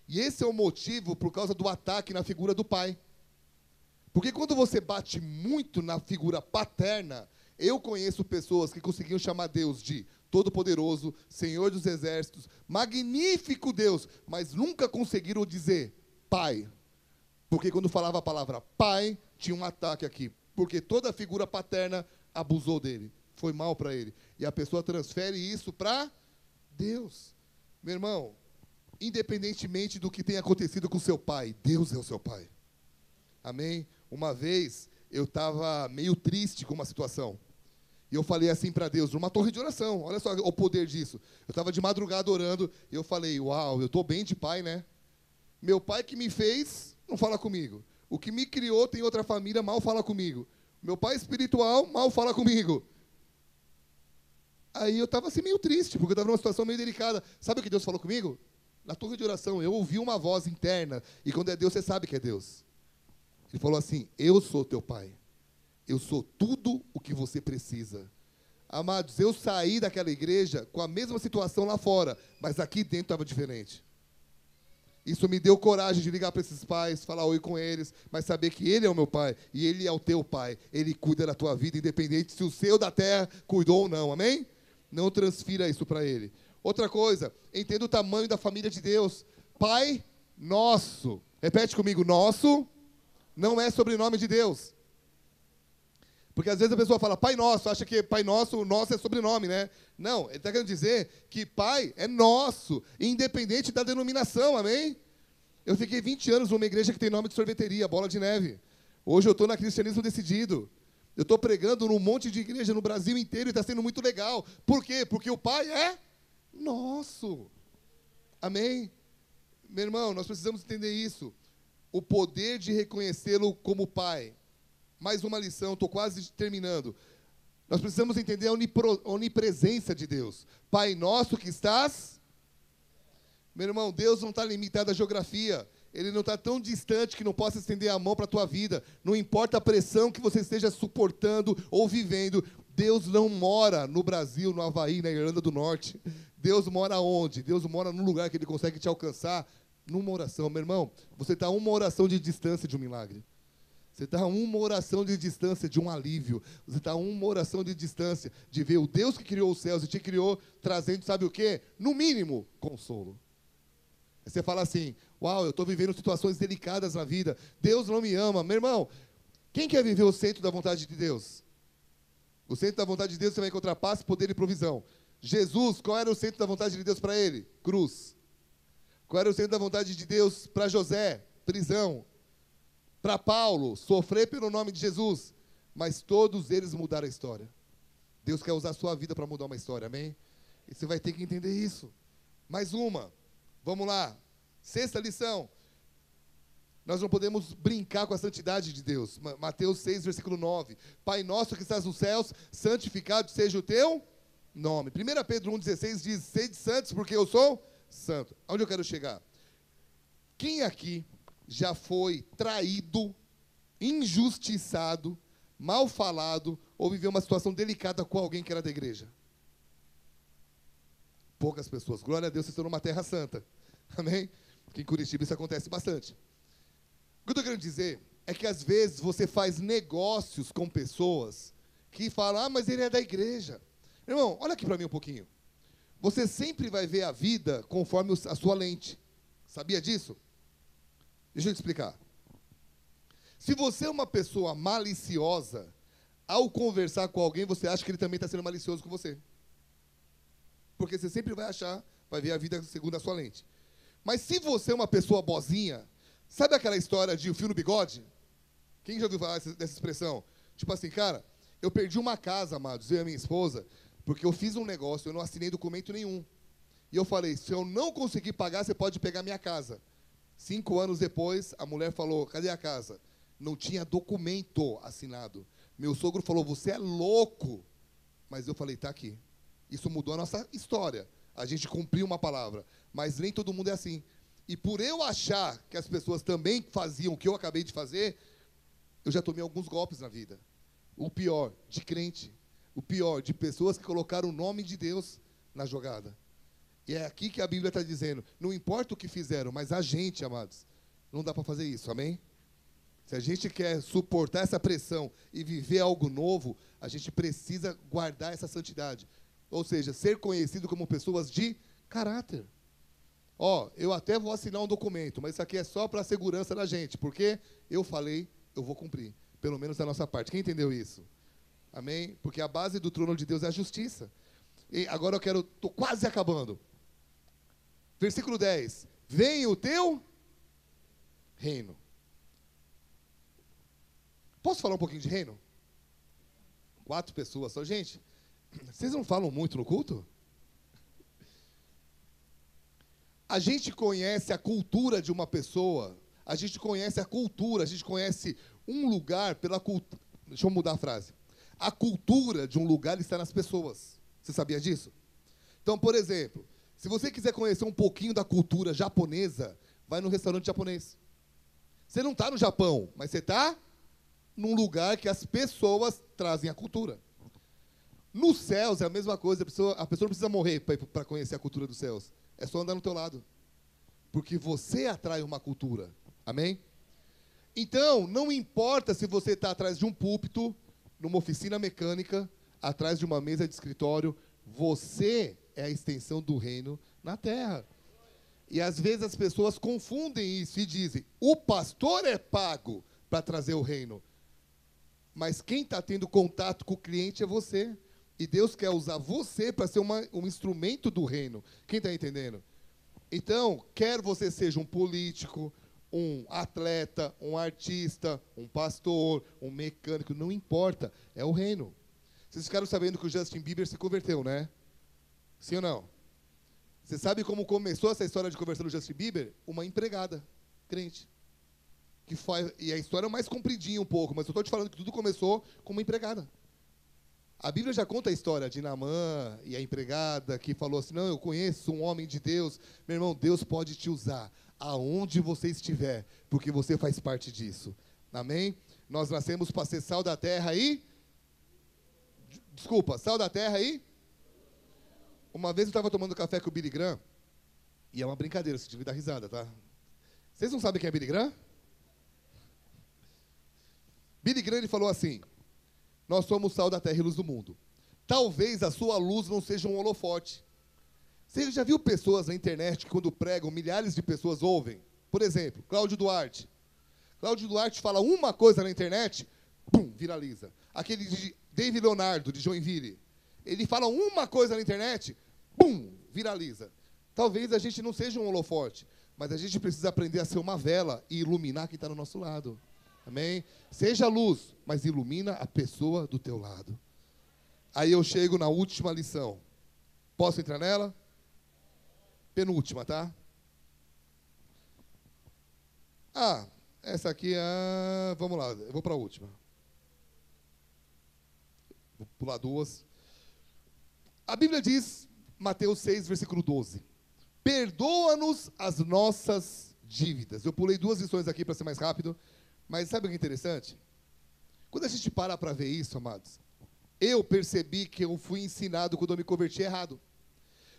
E esse é o motivo por causa do ataque na figura do pai. Porque quando você bate muito na figura paterna, eu conheço pessoas que conseguiam chamar Deus de Todo-Poderoso, Senhor dos Exércitos, Magnífico Deus, mas nunca conseguiram dizer Pai. Porque quando falava a palavra Pai, tinha um ataque aqui. Porque toda a figura paterna abusou dele. Foi mal para ele. E a pessoa transfere isso para Deus. Meu irmão, independentemente do que tenha acontecido com seu pai, Deus é o seu pai. Amém? Uma vez, eu estava meio triste com uma situação. E eu falei assim para Deus, numa torre de oração. Olha só o poder disso. Eu estava de madrugada orando, e eu falei: uau, eu estou bem de pai, né? Meu pai que me fez, não fala comigo. O que me criou tem outra família, mal fala comigo. Meu pai espiritual, mal fala comigo. Aí eu estava assim meio triste, porque eu estava numa situação meio delicada. Sabe o que Deus falou comigo? Na torre de oração, eu ouvi uma voz interna. E quando é Deus, você sabe que é Deus. Ele falou assim: eu sou teu pai. Eu sou tudo o que você precisa. Amados, eu saí daquela igreja com a mesma situação lá fora, mas aqui dentro estava diferente. Isso me deu coragem de ligar para esses pais, falar oi com eles, mas saber que Ele é o meu pai e Ele é o teu pai. Ele cuida da tua vida, independente se o céu da terra cuidou ou não, amém? Não transfira isso para Ele. Outra coisa, entenda o tamanho da família de Deus. Pai nosso. Repete comigo: nosso não é sobrenome de Deus. Porque às vezes a pessoa fala Pai Nosso, acha que Pai Nosso, o nosso é sobrenome, né? Não, ele está querendo dizer que Pai é nosso, independente da denominação, amém? Eu fiquei 20 anos numa igreja que tem nome de sorveteria, Bola de Neve. Hoje eu estou na Cristianismo Decidido. Eu estou pregando num monte de igreja no Brasil inteiro e está sendo muito legal. Por quê? Porque o Pai é nosso. Amém? Meu irmão, nós precisamos entender isso. O poder de reconhecê-lo como Pai. Mais uma lição, estou quase terminando. Nós precisamos entender a onipresença de Deus. Pai nosso que estás... Meu irmão, Deus não está limitado à geografia. Ele não está tão distante que não possa estender a mão para a tua vida. Não importa a pressão que você esteja suportando ou vivendo. Deus não mora no Brasil, no Havaí, na Irlanda do Norte. Deus mora onde? Deus mora num lugar que Ele consegue te alcançar numa oração. Meu irmão, você está a uma oração de distância de um milagre. Você está a uma oração de distância de um alívio. Você está a uma oração de distância de ver o Deus que criou os céus e te criou, trazendo, sabe o quê? No mínimo, consolo. Aí você fala assim: uau, eu estou vivendo situações delicadas na vida. Deus não me ama. Meu irmão, quem quer viver o centro da vontade de Deus? O centro da vontade de Deus você vai encontrar paz, poder e provisão. Jesus, qual era o centro da vontade de Deus para ele? Cruz. Qual era o centro da vontade de Deus para José? Prisão. Para Paulo, sofrer pelo nome de Jesus. Mas todos eles mudaram a história. Deus quer usar a sua vida para mudar uma história, amém? E você vai ter que entender isso. Mais uma. Vamos lá. 6ª lição. Nós não podemos brincar com a santidade de Deus. Mateus 6, versículo 9. Pai nosso que estás nos céus, santificado seja o teu nome. 1 Pedro 1,16 diz, sede santos porque eu sou santo. Aonde eu quero chegar? Quem aqui já foi traído, injustiçado, mal falado, ou viveu uma situação delicada com alguém que era da igreja? Poucas pessoas. Glória a Deus, vocês estão numa terra santa. Amém? Porque em Curitiba isso acontece bastante. O que eu estou querendo dizer é que às vezes você faz negócios com pessoas que falam, ah, mas ele é da igreja. Irmão, olha aqui para mim um pouquinho. Você sempre vai ver a vida conforme a sua lente. Sabia disso? Deixa eu te explicar. Se você é uma pessoa maliciosa, ao conversar com alguém, você acha que ele também está sendo malicioso com você. Porque você sempre vai ver a vida segundo a sua lente. Mas se você é uma pessoa bozinha, sabe aquela história de o fio no bigode? Quem já ouviu falar dessa expressão? Tipo assim, cara, eu perdi uma casa, amados, eu e a minha esposa, porque eu fiz um negócio, eu não assinei documento nenhum. E eu falei, se eu não conseguir pagar, você pode pegar minha casa. 5 anos depois, a mulher falou, cadê a casa? Não tinha documento assinado. Meu sogro falou, você é louco. Mas eu falei, tá aqui. Isso mudou a nossa história. A gente cumpriu uma palavra. Mas nem todo mundo é assim. E por eu achar que as pessoas também faziam o que eu acabei de fazer, eu já tomei alguns golpes na vida. O pior, de crente. O pior, de pessoas que colocaram o nome de Deus na jogada. E é aqui que a Bíblia está dizendo, não importa o que fizeram, mas a gente, amados, não dá para fazer isso, amém? Se a gente quer suportar essa pressão e viver algo novo, a gente precisa guardar essa santidade. Ou seja, ser conhecido como pessoas de caráter. Ó, eu até vou assinar um documento, mas isso aqui é só para a segurança da gente, porque eu falei, eu vou cumprir, pelo menos da nossa parte. Quem entendeu isso? Amém? Porque a base do trono de Deus é a justiça. E agora estou quase acabando. Versículo 10. Venha o teu reino. Posso falar um pouquinho de reino? 4 pessoas só. Gente, vocês não falam muito no culto? A gente conhece a cultura de uma pessoa, a gente conhece a cultura, a gente conhece um lugar pela cultura. Deixa eu mudar a frase. A cultura de um lugar está nas pessoas. Você sabia disso? Então, por exemplo, se você quiser conhecer um pouquinho da cultura japonesa, vai no restaurante japonês. Você não está no Japão, mas você está num lugar que as pessoas trazem a cultura. Nos céus é a mesma coisa, a pessoa não precisa morrer para conhecer a cultura dos céus. É só andar no teu lado. Porque você atrai uma cultura. Amém? Então, não importa se você está atrás de um púlpito, numa oficina mecânica, atrás de uma mesa de escritório, você é a extensão do reino na terra. E às vezes as pessoas confundem isso e dizem, o pastor é pago para trazer o reino. Mas quem está tendo contato com o cliente é você. E Deus quer usar você para ser um instrumento do reino. Quem está entendendo? Então, quer você seja um político, um atleta, um artista, um pastor, um mecânico, não importa, é o reino. Vocês ficaram sabendo que o Justin Bieber se converteu, né? Sim ou não? Você sabe como começou essa história de conversão do Justin Bieber? Uma empregada, crente. E a história é mais compridinha um pouco, mas eu estou te falando que tudo começou com uma empregada. A Bíblia já conta a história de Naamã e a empregada que falou assim, não, eu conheço um homem de Deus. Meu irmão, Deus pode te usar aonde você estiver, porque você faz parte disso. Amém? Nós nascemos para ser sal da terra e... Desculpa, sal da terra e... Uma vez eu estava tomando café com o Billy Graham, e é uma brincadeira, você tinha que dar risada, tá? Vocês não sabem quem é Billy Graham? Billy Graham, ele falou assim, nós somos sal da terra e luz do mundo. Talvez a sua luz não seja um holofote. Você já viu pessoas na internet que quando pregam, milhares de pessoas ouvem? Por exemplo, Cláudio Duarte. Cláudio Duarte fala uma coisa na internet, pum, viraliza. Aquele de David Leonardo, de Joinville. Ele fala uma coisa na internet, pum, viraliza. Talvez a gente não seja um holofote, mas a gente precisa aprender a ser uma vela e iluminar quem está no nosso lado. Amém? Seja luz, mas ilumina a pessoa do teu lado. Aí eu chego na última lição. Posso entrar nela? Penúltima, tá? Essa aqui vamos lá, eu vou para a última. Vou pular duas. A Bíblia diz, Mateus 6, versículo 12: perdoa-nos as nossas dívidas. Eu pulei duas lições aqui para ser mais rápido, mas sabe o que é interessante? Quando a gente para ver isso, amados, eu percebi que eu fui ensinado quando eu me converti errado.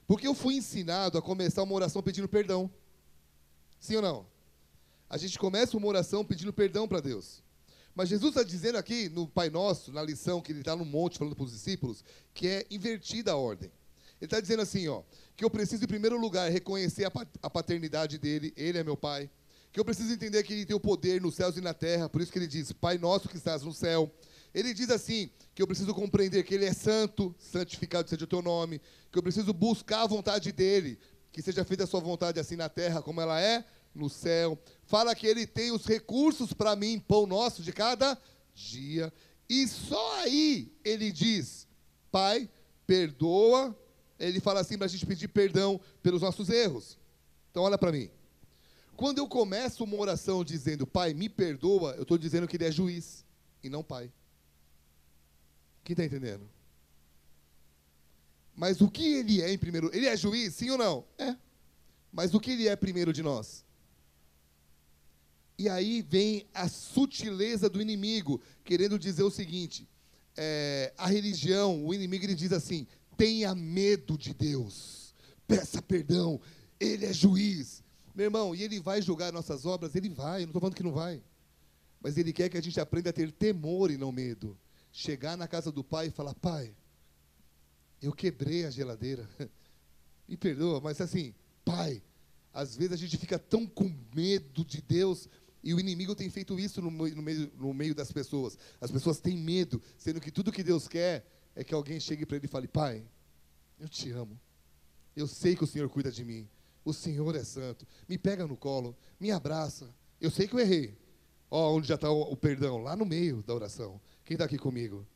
Porque eu fui ensinado a começar uma oração pedindo perdão. Sim ou não? A gente começa uma oração pedindo perdão para Deus. Mas Jesus está dizendo aqui, no Pai Nosso, na lição que ele está no monte falando para os discípulos, que é invertida a ordem. Ele está dizendo assim, que eu preciso, em primeiro lugar, reconhecer a paternidade dele, ele é meu pai. Que eu preciso entender que ele tem o poder nos céus e na terra, por isso que ele diz, Pai Nosso que estás no céu. Ele diz assim, que eu preciso compreender que ele é santo, santificado seja o teu nome, que eu preciso buscar a vontade dele, que seja feita a sua vontade assim na terra como ela é no céu. Fala que ele tem os recursos para mim, pão nosso de cada dia. E só aí ele diz, Pai, perdoa. Ele fala assim para a gente pedir perdão pelos nossos erros. Então olha para mim. Quando eu começo uma oração dizendo, Pai, me perdoa, eu estou dizendo que ele é juiz e não pai. Quem está entendendo? Mas o que ele é em primeiro? Ele é juiz, sim ou não? É. Mas o que ele é primeiro de nós? E aí vem a sutileza do inimigo, querendo dizer o seguinte, a religião, o inimigo ele diz assim, tenha medo de Deus, peça perdão, ele é juiz. Meu irmão, e ele vai julgar nossas obras? Ele vai, eu não estou falando que não vai. Mas ele quer que a gente aprenda a ter temor e não medo. Chegar na casa do pai e falar, pai, eu quebrei a geladeira, me perdoa, mas assim, pai, às vezes a gente fica tão com medo de Deus, e o inimigo tem feito isso no meio das pessoas. As pessoas têm medo, sendo que tudo que Deus quer é que alguém chegue para ele e fale, pai, eu te amo, eu sei que o Senhor cuida de mim, o Senhor é santo, me pega no colo, me abraça, eu sei que eu errei. Onde já está o perdão? Lá no meio da oração. Quem está aqui comigo?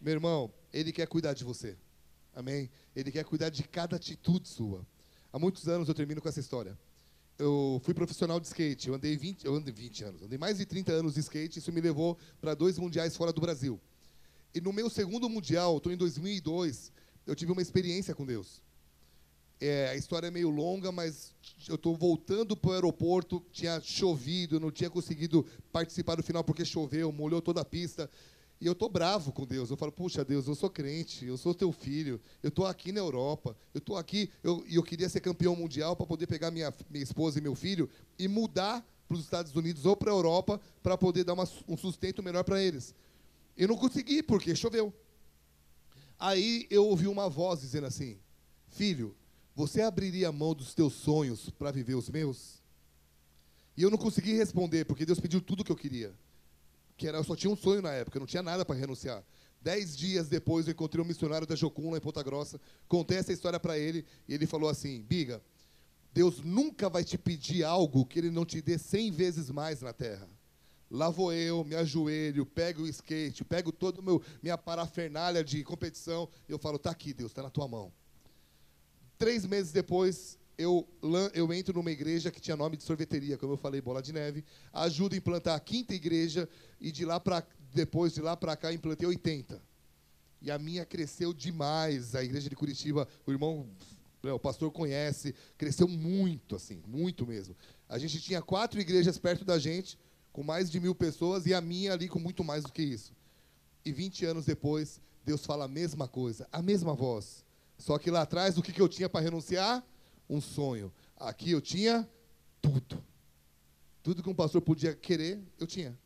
Meu irmão, ele quer cuidar de você. Amém? Ele quer cuidar de cada atitude sua. Há muitos anos eu termino com essa história. Eu fui profissional de skate, eu andei 20 anos, andei mais de 30 anos de skate, isso me levou para 2 mundiais fora do Brasil. E no meu segundo mundial, estou em 2002, eu tive uma experiência com Deus. A história é meio longa, mas eu estou voltando para o aeroporto, tinha chovido, eu não tinha conseguido participar do final porque choveu, molhou toda a pista. E eu estou bravo com Deus. Eu falo, puxa, Deus, eu sou crente, eu sou teu filho, eu estou aqui na Europa, eu estou aqui, e eu queria ser campeão mundial para poder pegar minha esposa e meu filho e mudar para os Estados Unidos ou para a Europa para poder dar um sustento melhor para eles. Eu não consegui, porque choveu. Aí eu ouvi uma voz dizendo assim, filho, você abriria a mão dos teus sonhos para viver os meus? E eu não consegui responder, porque Deus pediu tudo o que eu queria. Eu só tinha um sonho na época, eu não tinha nada para renunciar. 10 dias depois, eu encontrei um missionário da Jocum, lá em Ponta Grossa, contei essa história para ele, e ele falou assim, Biga, Deus nunca vai te pedir algo que Ele não te dê 100 vezes mais na terra. Lá vou eu, me ajoelho, pego o skate, pego toda minha parafernália de competição, e eu falo, tá aqui, Deus, está na tua mão. 3 meses depois, eu entro numa igreja que tinha nome de sorveteria, como eu falei, Bola de Neve, ajudo a implantar a 5ª igreja, e depois de lá para cá, implantei 80. E a minha cresceu demais, a igreja de Curitiba, o pastor conhece, cresceu muito, assim, muito mesmo. A gente tinha 4 igrejas perto da gente, com mais de 1000 pessoas, e a minha ali com muito mais do que isso. E 20 anos depois, Deus fala a mesma coisa, a mesma voz. Só que lá atrás, o que eu tinha para renunciar? Um sonho. Aqui eu tinha tudo. Tudo que um pastor podia querer, eu tinha.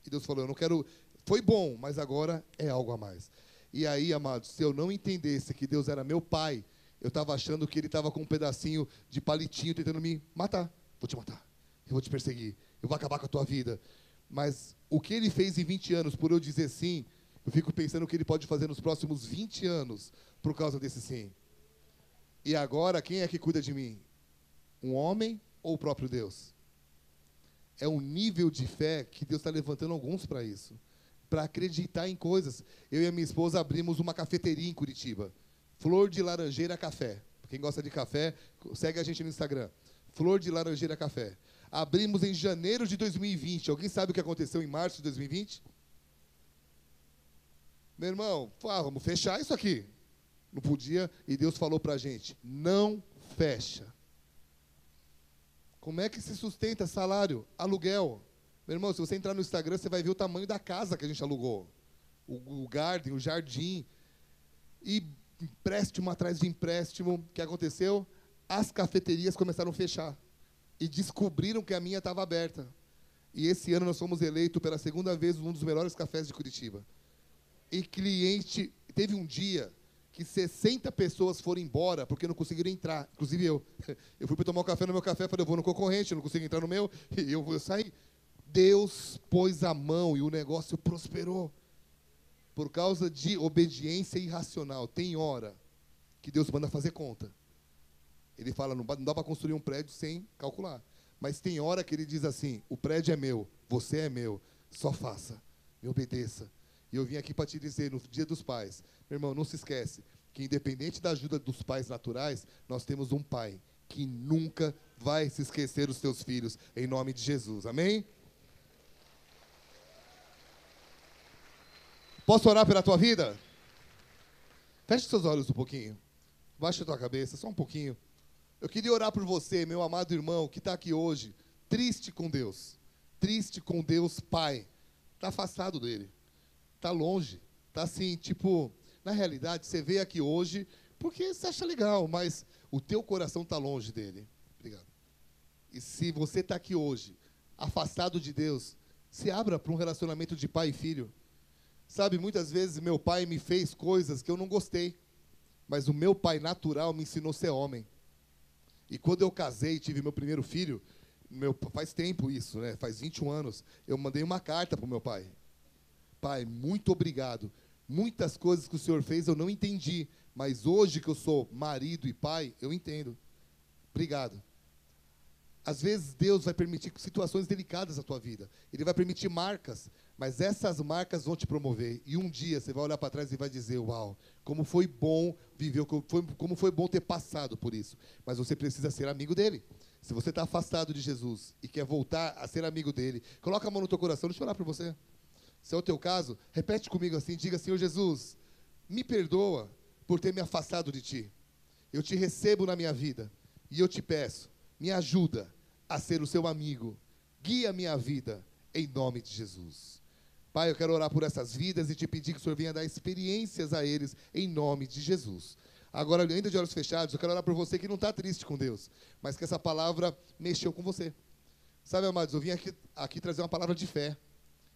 E Deus falou, eu não quero... Foi bom, mas agora é algo a mais. E aí, amados, se eu não entendesse que Deus era meu pai, eu estava achando que Ele estava com um pedacinho de palitinho tentando me matar. Vou te matar. Eu vou te perseguir. Eu vou acabar com a tua vida. Mas o que Ele fez em 20 anos, por eu dizer sim, eu fico pensando o que Ele pode fazer nos próximos 20 anos, por causa desse sim. E agora, quem é que cuida de mim? Um homem ou o próprio Deus? É um nível de fé que Deus está levantando alguns para isso. Para acreditar em coisas. Eu e a minha esposa abrimos uma cafeteria em Curitiba. Flor de Laranjeira Café. Quem gosta de café, segue a gente no Instagram. Flor de Laranjeira Café. Abrimos em janeiro de 2020. Alguém sabe o que aconteceu em março de 2020? Meu irmão, vamos fechar isso aqui. Não podia, e Deus falou para a gente, não fecha. Como é que se sustenta salário, aluguel? Meu irmão, se você entrar no Instagram, você vai ver o tamanho da casa que a gente alugou. O garden, o jardim. E empréstimo atrás de empréstimo. O que aconteceu? As cafeterias começaram a fechar. E descobriram que a minha estava aberta. E esse ano nós fomos eleitos pela segunda vez um dos melhores cafés de Curitiba. E cliente... Teve um dia que 60 pessoas foram embora porque não conseguiram entrar. Inclusive eu. Eu fui para tomar um café no meu café, falei, eu vou no concorrente, eu não consigo entrar no meu, e eu saí. Deus pôs a mão e o negócio prosperou. Por causa de obediência irracional. Tem hora que Deus manda fazer conta. Ele fala, não dá para construir um prédio sem calcular. Mas tem hora que ele diz assim, o prédio é meu, você é meu, só faça, me obedeça. E eu vim aqui para te dizer, no Dia dos Pais, meu irmão, não se esquece que independente da ajuda dos pais naturais, nós temos um pai que nunca vai se esquecer dos seus filhos, em nome de Jesus. Amém? Posso orar pela tua vida? Feche seus olhos um pouquinho. Baixa a tua cabeça, só um pouquinho. Eu queria orar por você, meu amado irmão, que está aqui hoje, triste com Deus Pai. Está afastado dele. Está longe, está assim, tipo, na realidade, você veio aqui hoje porque você acha legal, mas o teu coração está longe dele. Obrigado. E se você está aqui hoje, afastado de Deus, se abra para um relacionamento de pai e filho. Sabe, muitas vezes meu pai me fez coisas que eu não gostei, mas o meu pai natural me ensinou a ser homem. E quando eu casei e tive meu primeiro filho, faz tempo isso, né? Faz 21 anos, eu mandei uma carta para o meu pai. Pai, muito obrigado. Muitas coisas que o Senhor fez eu não entendi, mas hoje que eu sou marido e pai, eu entendo. Obrigado. Às vezes Deus vai permitir situações delicadas na tua vida. Ele vai permitir marcas, mas essas marcas vão te promover. E um dia você vai olhar para trás e vai dizer, uau, como foi bom viver, como foi bom ter passado por isso. Mas você precisa ser amigo dele. Se você está afastado de Jesus e quer voltar a ser amigo dele, coloca a mão no teu coração, deixa eu orar por você. Se é o teu caso, repete comigo assim, diga, Senhor Jesus, me perdoa por ter me afastado de Ti. Eu Te recebo na minha vida e eu Te peço, me ajuda a ser o Seu amigo. Guia a minha vida em nome de Jesus. Pai, eu quero orar por essas vidas e Te pedir que o Senhor venha dar experiências a eles em nome de Jesus. Agora, ainda de olhos fechados, eu quero orar por você que não está triste com Deus, mas que essa palavra mexeu com você. Sabe, amados, eu vim aqui trazer uma palavra de fé.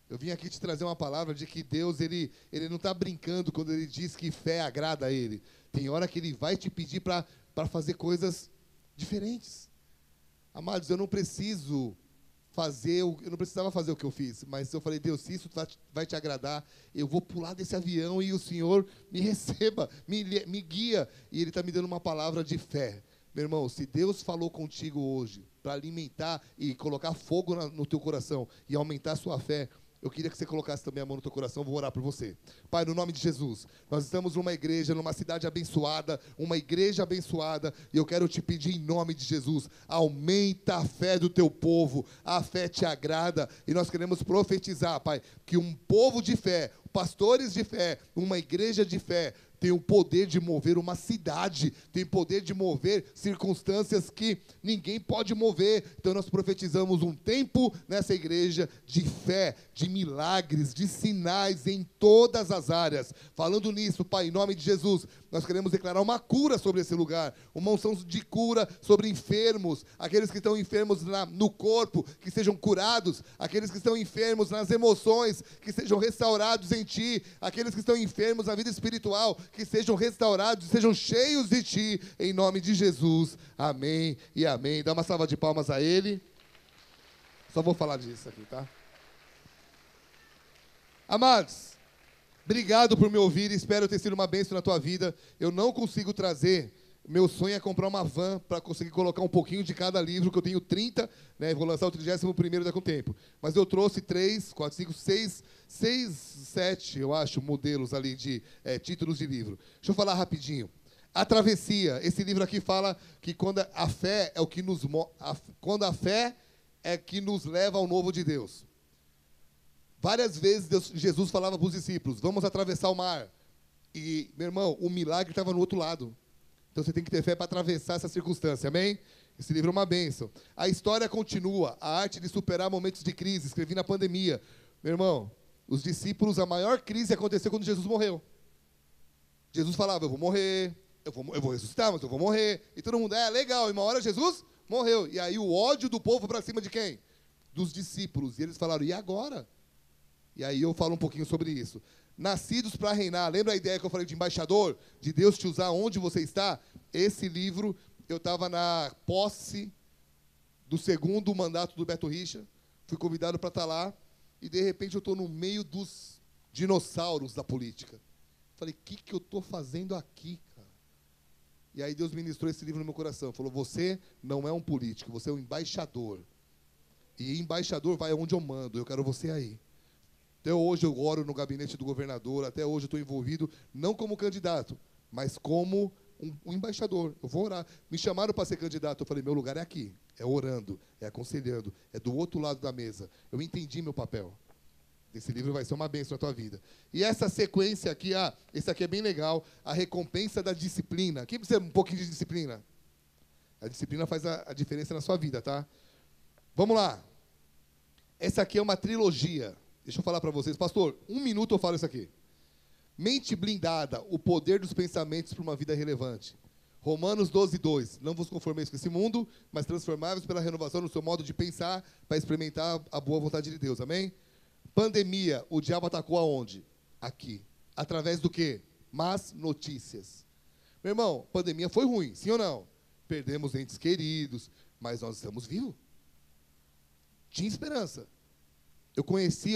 Eu vim aqui te trazer uma palavra de que Deus, ele não está brincando quando Ele diz que fé agrada a Ele. Tem hora que Ele vai te pedir para fazer coisas diferentes. Amados, eu não precisava fazer o que eu fiz, mas eu falei, Deus, se isso vai te agradar, eu vou pular desse avião e o Senhor me receba, me guia. E Ele está me dando uma palavra de fé. Meu irmão, se Deus falou contigo hoje para alimentar e colocar fogo no teu coração e aumentar a sua fé, eu queria que você colocasse também a mão no teu coração, vou orar por você. Pai, no nome de Jesus, nós estamos numa igreja, numa cidade abençoada, uma igreja abençoada, e eu quero te pedir em nome de Jesus, aumenta a fé do teu povo, a fé te agrada, e nós queremos profetizar, Pai, que um povo de fé, pastores de fé, uma igreja de fé, tem o poder de mover uma cidade, tem o poder de mover circunstâncias que ninguém pode mover. Então nós profetizamos um tempo nessa igreja de fé, de milagres, de sinais em todas as áreas. Falando nisso, Pai, em nome de Jesus, nós queremos declarar uma cura sobre esse lugar, uma unção de cura sobre enfermos, aqueles que estão enfermos no corpo, que sejam curados, aqueles que estão enfermos nas emoções, que sejam restaurados em Ti, aqueles que estão enfermos na vida espiritual, que sejam restaurados, sejam cheios de Ti, em nome de Jesus. Amém e amém. Dá uma salva de palmas a Ele. Só vou falar disso aqui, tá? Amados, obrigado por me ouvir, espero ter sido uma bênção na tua vida. Eu não consigo trazer, meu sonho é comprar uma van para conseguir colocar um pouquinho de cada livro, que eu tenho 30, né? Vou lançar o 31º daqui a um tempo. Mas eu trouxe 3, 4, 5, 6, 7, eu acho, modelos ali de títulos de livro. Deixa eu falar rapidinho. A Travessia, esse livro aqui fala que quando a fé é o que nos quando a fé é que nos leva ao novo de Deus. Várias vezes Jesus falava para os discípulos, vamos atravessar o mar. E, meu irmão, o milagre estava no outro lado. Então você tem que ter fé para atravessar essa circunstância, amém? Esse livro é uma bênção. A história continua, a arte de superar momentos de crise. Escrevi na pandemia. Meu irmão, os discípulos, a maior crise aconteceu quando Jesus morreu. Jesus falava, eu vou morrer, eu vou ressuscitar, mas eu vou morrer. E todo mundo, legal. E uma hora Jesus morreu. E aí o ódio do povo para cima de quem? Dos discípulos. E eles falaram, e agora? E aí eu falo um pouquinho sobre isso. Nascidos para reinar. Lembra a ideia que eu falei de embaixador? De Deus te usar onde você está? Esse livro, eu estava na posse do segundo mandato do Beto Richa. Fui convidado para estar lá. E, de repente, eu estou no meio dos dinossauros da política. Falei, o que eu estou fazendo aqui, cara? E aí Deus ministrou esse livro no meu coração. Falou, você não é um político, você é um embaixador. E embaixador vai aonde eu mando. Eu quero você aí. Até hoje eu oro no gabinete do governador, até hoje eu estou envolvido, não como candidato, mas como um embaixador. Eu vou orar. Me chamaram para ser candidato, eu falei, meu lugar é aqui, é orando, é aconselhando, é do outro lado da mesa. Eu entendi meu papel. Esse livro vai ser uma bênção na tua vida. E essa sequência aqui, esse aqui é bem legal, a recompensa da disciplina. Quem precisa um pouquinho de disciplina? A disciplina faz a diferença na sua vida, tá? Vamos lá. Essa aqui é uma trilogia. Deixa eu falar para vocês. Pastor, 1 minuto eu falo isso aqui. Mente blindada, o poder dos pensamentos para uma vida relevante. Romanos 12:2. Não vos conformeis com esse mundo, mas transformai-vos pela renovação no seu modo de pensar para experimentar a boa vontade de Deus. Amém? Pandemia, o diabo atacou aonde? Aqui. Através do quê? Más notícias. Meu irmão, pandemia foi ruim, sim ou não? Perdemos entes queridos, mas nós estamos vivos. Tinha esperança. Eu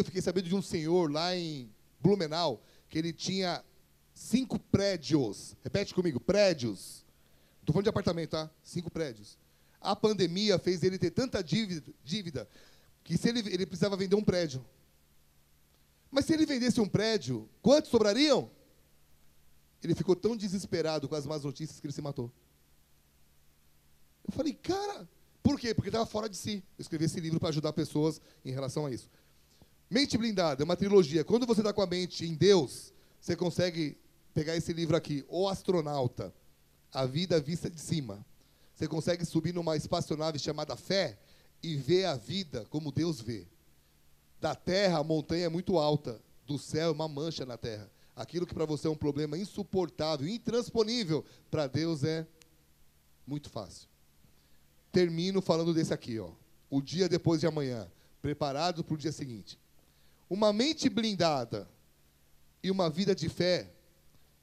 fiquei sabendo de um senhor lá em Blumenau, que ele tinha 5 prédios. Repete comigo, prédios. Não estou falando de apartamento, tá? 5 prédios. A pandemia fez ele ter tanta dívida que ele precisava vender um prédio. Mas se ele vendesse um prédio, quantos sobrariam? Ele ficou tão desesperado com as más notícias que ele se matou. Eu falei, cara, por quê? Porque estava fora de si. Eu escrevi esse livro para ajudar pessoas em relação a isso. Mente blindada, é uma trilogia. Quando você está com a mente em Deus, você consegue pegar esse livro aqui, O Astronauta, A Vida Vista de Cima. Você consegue subir numa espaçonave chamada Fé e ver a vida como Deus vê. Da terra, a montanha é muito alta. Do céu, uma mancha na terra. Aquilo que para você é um problema insuportável, intransponível, para Deus é muito fácil. Termino falando desse aqui, ó. O dia depois de amanhã, preparado para o dia seguinte. Uma mente blindada e uma vida de fé.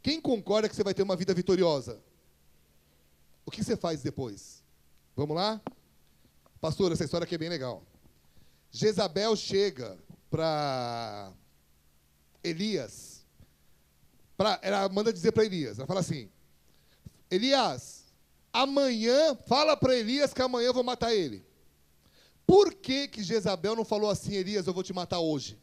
Quem concorda que você vai ter uma vida vitoriosa? O que você faz depois? Vamos lá? Pastor, essa história aqui é bem legal. Jezabel chega para Elias. Ela manda dizer para Elias. Ela fala assim, Elias, amanhã, fala para Elias que amanhã eu vou matar ele. Por que Jezabel não falou assim, Elias, eu vou te matar hoje?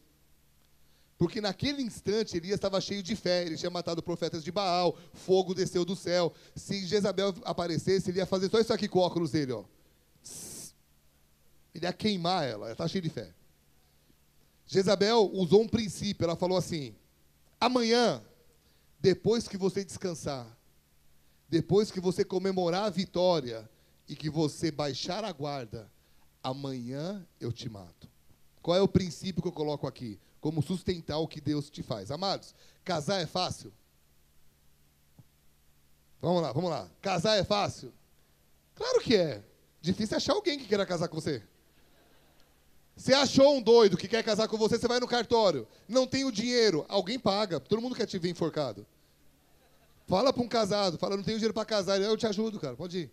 Porque naquele instante Elias estava cheio de fé, ele tinha matado profetas de Baal, fogo desceu do céu. Se Jezabel aparecesse, ele ia fazer só isso aqui com o óculos dele, ó. Ele ia queimar ela estava cheia de fé. Jezabel usou um princípio, ela falou assim, amanhã, depois que você descansar, depois que você comemorar a vitória e que você baixar a guarda, amanhã eu te mato. Qual é o princípio que eu coloco aqui? Como sustentar o que Deus te faz. Amados, casar é fácil? Vamos lá. Casar é fácil? Claro que é. Difícil é achar alguém que queira casar com você. Você achou um doido que quer casar com você, você vai no cartório. Não tem o dinheiro, alguém paga. Todo mundo quer te ver enforcado. Fala para um casado, fala, não tenho dinheiro para casar. Eu te ajudo, cara, pode ir.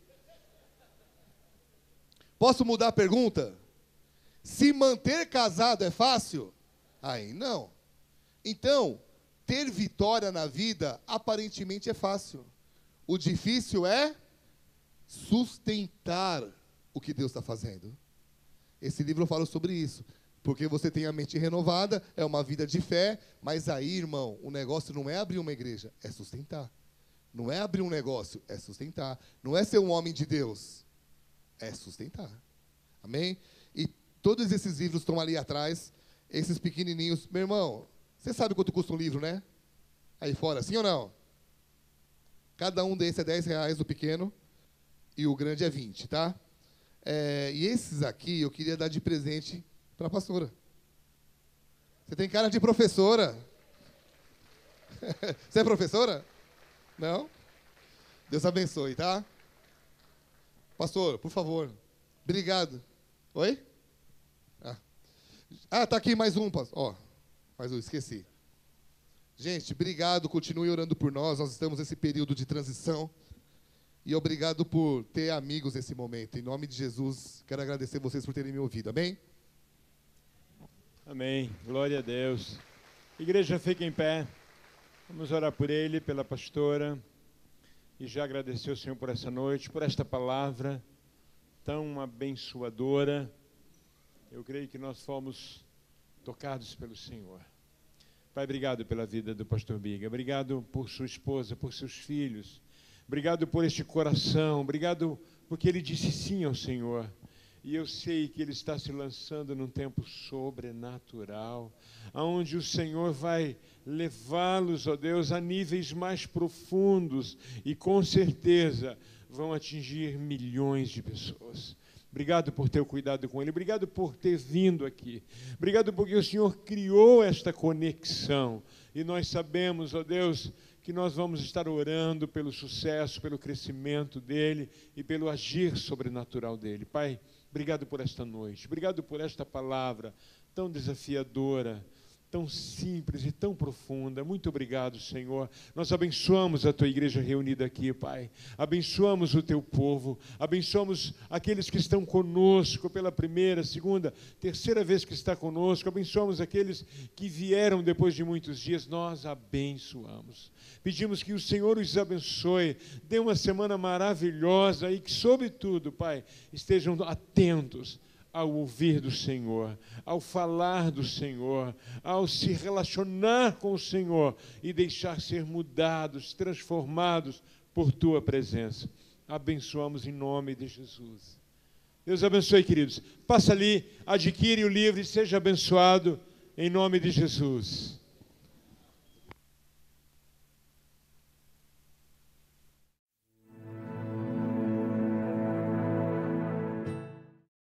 Posso mudar a pergunta? Se manter casado é fácil? Aí não. Então, ter vitória na vida, aparentemente é fácil. O difícil é sustentar o que Deus está fazendo. Esse livro fala sobre isso. Porque você tem a mente renovada, é uma vida de fé, mas aí, irmão, o negócio não é abrir uma igreja, é sustentar. Não é abrir um negócio, é sustentar. Não é ser um homem de Deus, é sustentar. Amém? E Todos esses livros estão ali atrás, esses pequenininhos. Meu irmão, você sabe quanto custa um livro, né? Aí fora, sim ou não? Cada um desses é R$10, o pequeno, e o grande é 20, tá? E esses aqui eu queria dar de presente para a pastora. Você tem cara de professora. Você é professora? Não? Deus abençoe, tá? Pastor, por favor. Obrigado. Oi? Tá aqui mais um, pastor. Ó, mais um, esqueci. Gente, obrigado, continue orando por nós. Nós estamos nesse período de transição. E obrigado por ter amigos nesse momento. Em nome de Jesus, quero agradecer vocês por terem me ouvido. Amém?
Amém. Glória a Deus. Igreja, fica em pé. Vamos orar por ele, pela pastora. E já agradecer ao Senhor por essa noite, por esta palavra tão abençoadora. Eu creio que nós fomos tocados pelo Senhor. Pai, obrigado pela vida do pastor Biga. Obrigado por sua esposa, por seus filhos. Obrigado por este coração. Obrigado porque ele disse sim ao Senhor. E eu sei que ele está se lançando num tempo sobrenatural, onde o Senhor vai levá-los, ó Deus, a níveis mais profundos e com certeza vão atingir milhões de pessoas. Obrigado por ter cuidado com ele, obrigado por ter vindo aqui, obrigado porque o Senhor criou esta conexão e nós sabemos, ó Deus, que nós vamos estar orando pelo sucesso, pelo crescimento dele e pelo agir sobrenatural dele. Pai, obrigado por esta noite, obrigado por esta palavra tão desafiadora, tão simples e tão profunda. Muito obrigado, Senhor. Nós abençoamos a Tua igreja reunida aqui, Pai. Abençoamos o Teu povo, abençoamos aqueles que estão conosco pela primeira, segunda, terceira vez que está conosco, abençoamos aqueles que vieram depois de muitos dias, nós abençoamos. Pedimos que o Senhor os abençoe, dê uma semana maravilhosa e que, sobretudo, Pai, estejam atentos ao ouvir do Senhor, ao falar do Senhor, ao se relacionar com o Senhor e deixar ser mudados, transformados por Tua presença. Abençoamos em nome de Jesus. Deus abençoe, queridos. Passa ali, adquire o livro e seja abençoado em nome de Jesus.